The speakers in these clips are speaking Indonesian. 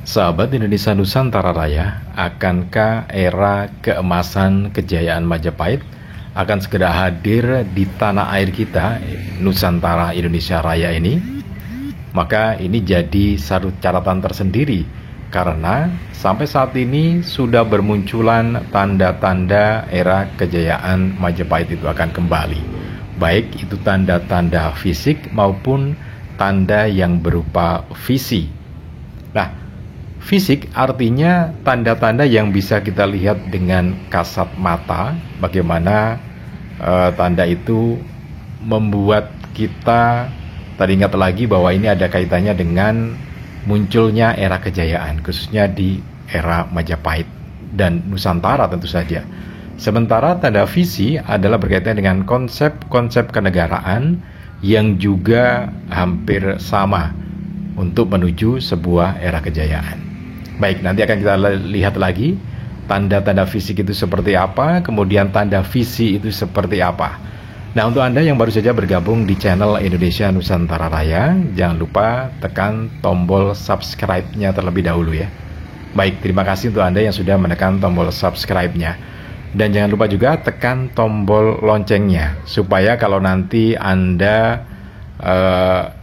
Sahabat Indonesia Nusantara Raya, akankah era keemasan kejayaan Majapahit akan segera hadir di tanah air kita, Nusantara Indonesia Raya ini? Maka ini jadi satu catatan tersendiri, karena sampai saat ini sudah bermunculan tanda-tanda era kejayaan Majapahit itu akan kembali. Baik itu tanda-tanda fisik maupun tanda yang berupa visi. Nah, fisik artinya tanda-tanda yang bisa kita lihat dengan kasat mata, bagaimana tanda itu membuat kita teringat lagi bahwa ini ada kaitannya dengan munculnya era kejayaan, khususnya di era Majapahit dan Nusantara tentu saja. Sementara tanda visi adalah berkaitan dengan konsep-konsep kenegaraan yang juga hampir sama untuk menuju sebuah era kejayaan. Baik, nanti akan kita lihat lagi tanda-tanda fisik itu seperti apa, kemudian tanda visi itu seperti apa. Nah, untuk Anda yang baru saja bergabung di channel Indonesia Nusantara Raya, jangan lupa tekan tombol subscribe-nya terlebih dahulu ya. Baik, terima kasih untuk Anda yang sudah menekan tombol subscribe-nya. Dan jangan lupa juga tekan tombol loncengnya, supaya kalau nanti Anda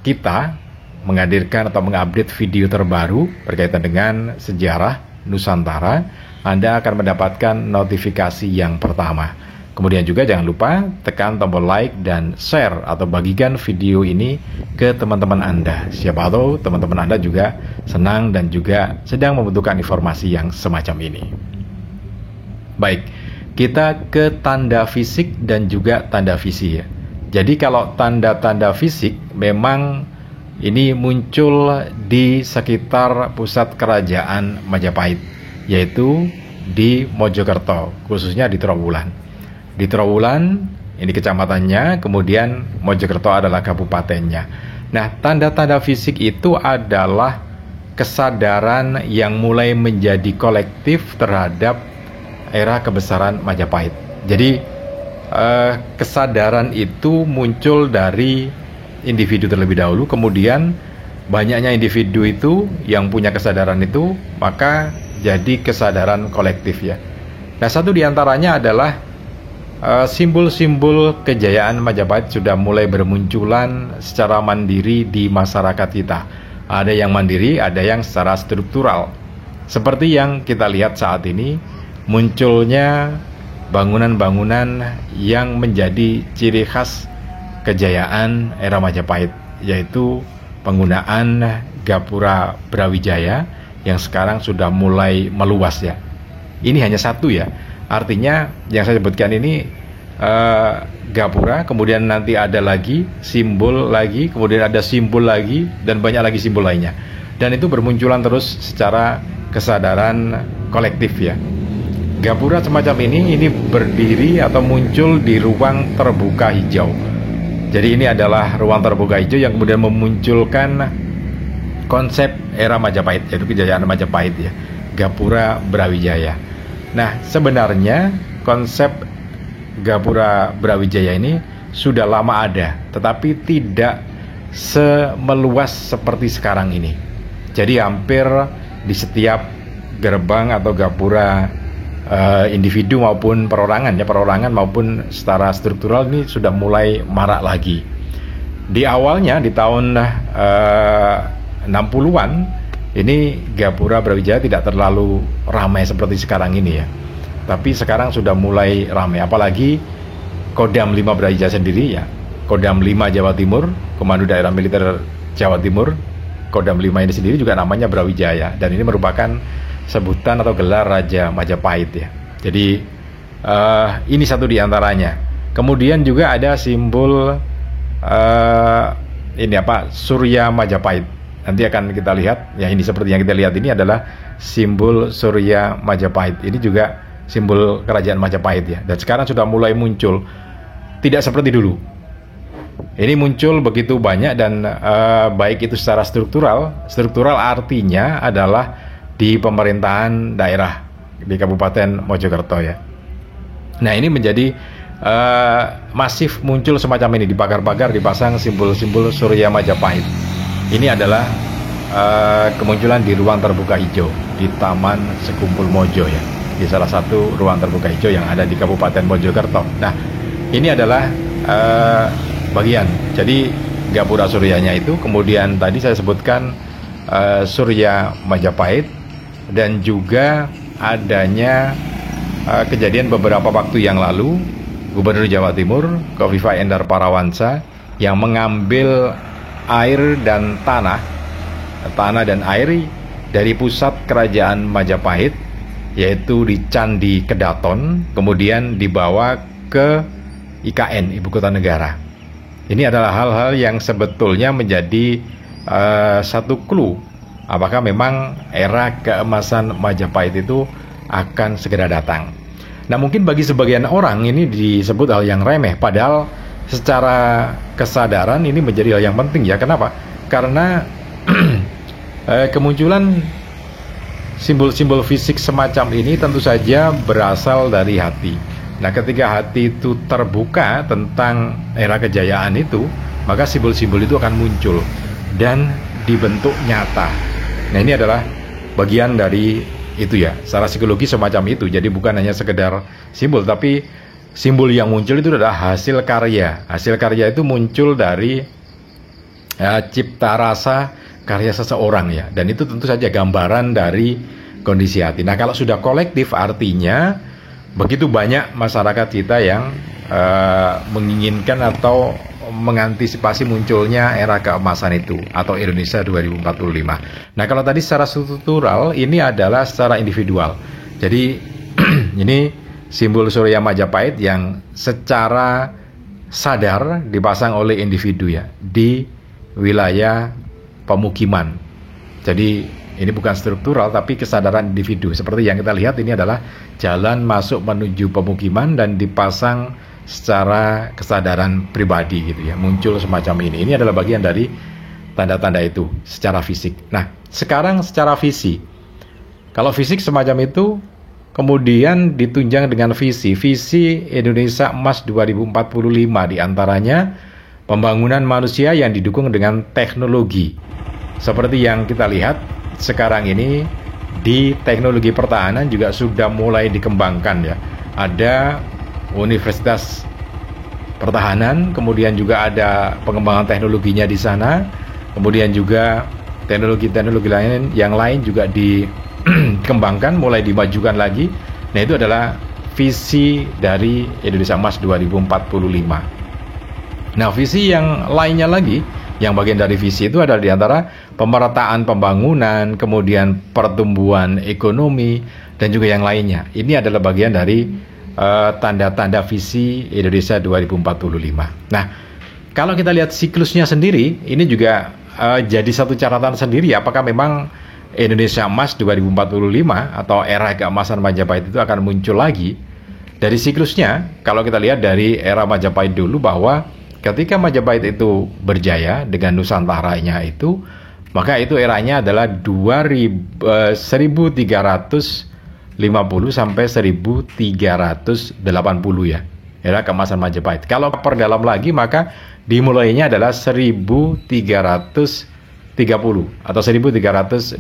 kita menghadirkan atau mengupdate video terbaru berkaitan dengan sejarah Nusantara, Anda akan mendapatkan notifikasi yang pertama. Kemudian juga jangan lupa tekan tombol like dan share atau bagikan video ini ke teman-teman Anda. Siapa tahu teman-teman Anda juga senang dan juga sedang membutuhkan informasi yang semacam ini. Baik, kita ke tanda fisik dan juga tanda visi ya. Jadi kalau tanda-tanda fisik memang ini muncul di sekitar pusat kerajaan Majapahit, yaitu di Mojokerto, khususnya di Trowulan. Di Trowulan, ini kecamatannya, kemudian Mojokerto adalah kabupatennya. Nah, tanda-tanda fisik itu adalah kesadaran yang mulai menjadi kolektif terhadap era kebesaran Majapahit. Jadi, kesadaran itu muncul dari individu terlebih dahulu, kemudian banyaknya individu itu yang punya kesadaran itu, maka jadi kesadaran kolektif ya. Nah, satu diantaranya adalah simbol-simbol kejayaan Majapahit sudah mulai bermunculan secara mandiri di masyarakat kita. Ada yang mandiri, ada yang secara struktural. Seperti yang kita lihat saat ini, munculnya bangunan-bangunan yang menjadi ciri khas kejayaan era Majapahit, yaitu penggunaan gapura Brawijaya yang sekarang sudah mulai meluas ya. Ini hanya satu ya, artinya yang saya sebutkan ini gapura, kemudian nanti ada lagi simbol lagi, kemudian ada simbol lagi, dan banyak lagi simbol lainnya. Dan itu bermunculan terus secara kesadaran kolektif ya. Gapura semacam ini berdiri atau muncul di ruang terbuka hijau. Jadi ini adalah ruang terbuka hijau yang kemudian memunculkan konsep era Majapahit, yaitu kejayaan Majapahit ya, Gapura Brawijaya. Nah, sebenarnya konsep Gapura Brawijaya ini sudah lama ada, tetapi tidak semeluas seperti sekarang ini. Jadi hampir di setiap gerbang atau gapura individu maupun perorangan ya, perorangan maupun secara struktural ini sudah mulai marak lagi. Di awalnya di tahun 60-an ini gapura Brawijaya tidak terlalu ramai seperti sekarang ini ya. Tapi sekarang sudah mulai ramai, apalagi Kodam 5 Brawijaya sendiri ya. Kodam 5 Jawa Timur, Komando Daerah Militer Jawa Timur, Kodam 5 ini sendiri juga namanya Brawijaya, dan ini merupakan sebutan atau gelar Raja Majapahit ya. Jadi ini satu diantaranya. Kemudian juga ada simbol ini apa, Surya Majapahit. Nanti akan kita lihat ya, ini seperti yang kita lihat ini adalah simbol Surya Majapahit. Ini juga simbol kerajaan Majapahit ya. Dan sekarang sudah mulai muncul, tidak seperti dulu. Ini muncul begitu banyak dan baik itu secara struktural. Struktural artinya adalah di pemerintahan daerah di Kabupaten Mojokerto ya. Nah, ini menjadi masif muncul semacam ini, di pagar-pagar dipasang simbol-simbol Surya Majapahit. Ini adalah kemunculan di ruang terbuka hijau di Taman Sekumpul Mojo ya, di salah satu ruang terbuka hijau yang ada di Kabupaten Mojokerto. Nah, ini adalah bagian. Jadi Gapura Suryanya itu, kemudian tadi saya sebutkan Surya Majapahit, dan juga adanya kejadian beberapa waktu yang lalu Gubernur Jawa Timur Kofifa Endar Parawansa yang mengambil air dan tanah dan air dari pusat kerajaan Majapahit, yaitu di Candi Kedaton, kemudian dibawa ke IKN, Ibu Kota Negara. Ini adalah hal-hal yang sebetulnya menjadi satu clue apakah memang era keemasan Majapahit itu akan segera datang. Nah, mungkin bagi sebagian orang ini disebut hal yang remeh, padahal secara kesadaran ini menjadi hal yang penting ya. Kenapa? Karena kemunculan simbol-simbol fisik semacam ini tentu saja berasal dari hati. Nah, ketika hati itu terbuka tentang era kejayaan itu, maka simbol-simbol itu akan muncul dan dibentuk nyata. Nah, ini adalah bagian dari itu ya, secara psikologi semacam itu. Jadi bukan hanya sekedar simbol, tapi simbol yang muncul itu adalah hasil karya. Hasil karya itu muncul dari cipta rasa karya seseorang ya, dan itu tentu saja gambaran dari kondisi hati. Nah, kalau sudah kolektif artinya begitu banyak masyarakat kita yang menginginkan atau mengantisipasi munculnya era keemasan itu atau Indonesia 2045. Nah, kalau tadi secara struktural, ini adalah secara individual. Jadi ini simbol Surya Majapahit yang secara sadar dipasang oleh individu ya di wilayah pemukiman. Jadi ini bukan struktural tapi kesadaran individu. Seperti yang kita lihat, ini adalah jalan masuk menuju pemukiman dan dipasang secara kesadaran pribadi gitu ya, muncul semacam ini. Ini adalah bagian dari tanda-tanda itu secara fisik. Nah, sekarang secara visi, kalau fisik semacam itu kemudian ditunjang dengan visi Indonesia Emas 2045, diantaranya pembangunan manusia yang didukung dengan teknologi. Seperti yang kita lihat sekarang ini di teknologi pertahanan juga sudah mulai dikembangkan ya. Ada Universitas Pertahanan, kemudian juga ada pengembangan teknologinya di sana, kemudian juga teknologi-teknologi lain yang lain juga dikembangkan, mulai dimajukan lagi. Nah, itu adalah visi dari Indonesia Emas 2045. Nah, visi yang lainnya lagi, yang bagian dari visi itu adalah diantara pemerataan pembangunan, kemudian pertumbuhan ekonomi, dan juga yang lainnya. Ini adalah bagian dari tanda-tanda visi Indonesia 2045. Nah, kalau kita lihat siklusnya sendiri, ini juga jadi satu catatan sendiri. Apakah memang Indonesia Emas 2045 atau era keemasan Majapahit itu akan muncul lagi? Dari siklusnya, kalau kita lihat dari era Majapahit dulu, bahwa ketika Majapahit itu berjaya dengan Nusantaranya itu, maka itu eranya adalah 1350 sampai 1380 ya, era keemasan Majapahit. Kalau perdalam lagi, maka dimulainya adalah 1330 atau 1325,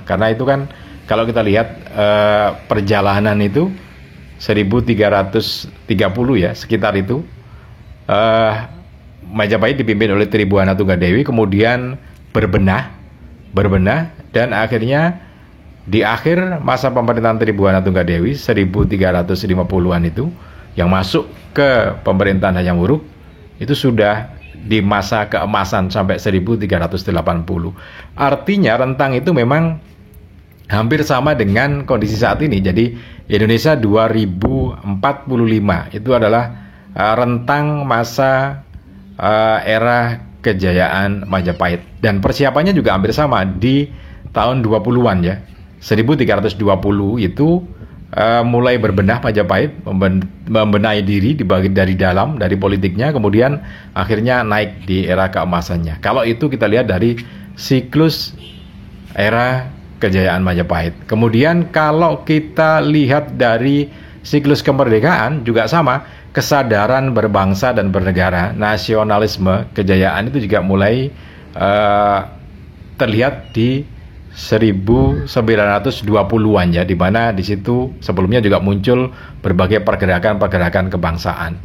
karena itu kan kalau kita lihat perjalanan itu 1330 ya, sekitar itu. Majapahit dipimpin oleh Tribuana Tunggadewi, kemudian berbenah dan akhirnya di akhir masa pemerintahan Tribuana Tunggadewi 1350-an itu, yang masuk ke pemerintahan Hayam Wuruk, itu sudah di masa keemasan sampai 1380. Artinya rentang itu memang hampir sama dengan kondisi saat ini. Jadi Indonesia 2045 itu adalah rentang masa era kejayaan Majapahit, dan persiapannya juga hampir sama di tahun 20-an ya. 1320 itu mulai berbenah Majapahit, membenahi diri dari dalam, dari politiknya, kemudian akhirnya naik di era keemasannya. Kalau itu kita lihat dari siklus era kejayaan Majapahit. Kemudian kalau kita lihat dari siklus kemerdekaan juga sama, kesadaran berbangsa dan bernegara, nasionalisme, kejayaan itu juga mulai terlihat di 1920-an ya, di mana di situ sebelumnya juga muncul berbagai pergerakan-pergerakan kebangsaan.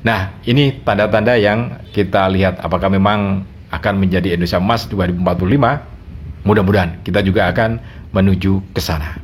Nah, ini tanda-tanda yang kita lihat apakah memang akan menjadi Indonesia Emas 2045. Mudah-mudahan kita juga akan menuju ke sana.